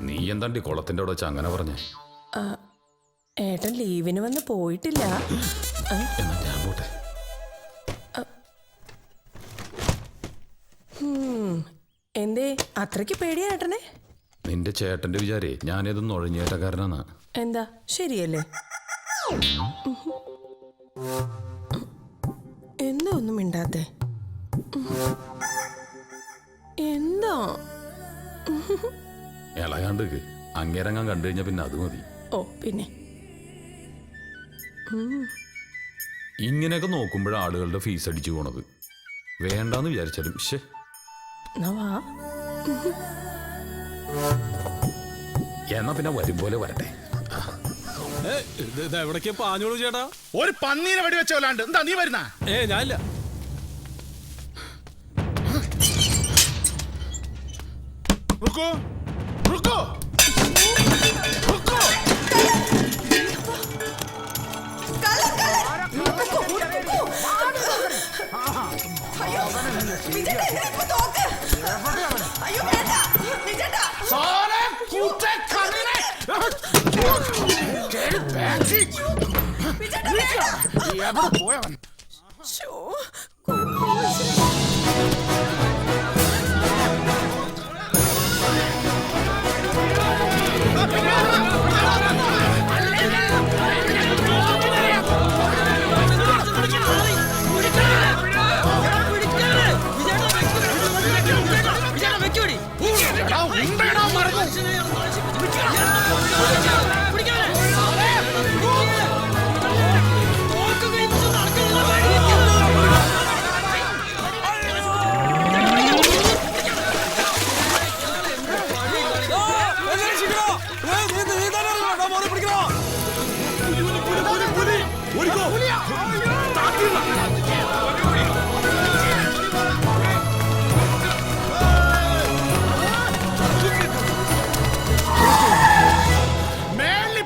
നീ എന്താണ്ടി കുളത്തിന്റെ അവിടെ വെച്ച് അങ്ങനെ പറഞ്ഞേ? ഏട്ടൻ ലീവിന് വന്ന് പോയിട്ടില്ല. എന്നാ ഞാൻ പോട്ടെ. എന്തേ അത്രയ്ക്ക് പേടിയാ ഏട്ടനെ? നിന്റെ ചേട്ടന്റെ വിചാരേ ഞാനേതൊന്നും ഒഴിഞ്ഞേറ്റക്കാരനാണ്. എന്താ ശരിയല്ലേ? എന്താ ഒന്നും മിണ്ടാത്തെ? എന്താ ഇളകാണ്ട് അങ്ങേരങ്ങാൻ കണ്ടു കഴിഞ്ഞാ പിന്നെ അത് മതി. ഓ പിന്നെ ഇങ്ങനെയൊക്കെ നോക്കുമ്പോഴാണ് ആളുകളുടെ ഫീസ് അടിച്ചു പോണത്. വേണ്ടാന്ന് വിചാരിച്ചാലും എന്നാ പിന്നെ വരും പോലെ വരട്ടെ. എവിടേക്ക് പാഞ്ഞോളൂ ചേട്ടാ? ഒരു പന്നീനെ വെടി വെച്ചോലാണ്ട്. എന്താ നീ വരുന്ന? ഞാനില്ല. റുക്കോ റുക്കോ റുക്കോ.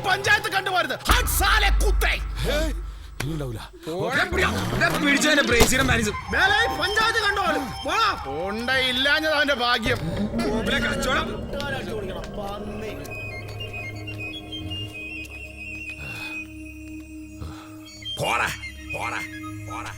പഞ്ചായത്ത് കണ്ടുപോരുത്. പഞ്ചായത്ത് കണ്ടുപോലും ഇല്ലാഞ്ഞത് അവന്റെ ഭാഗ്യം. പോടാ പോടാ പോടാ.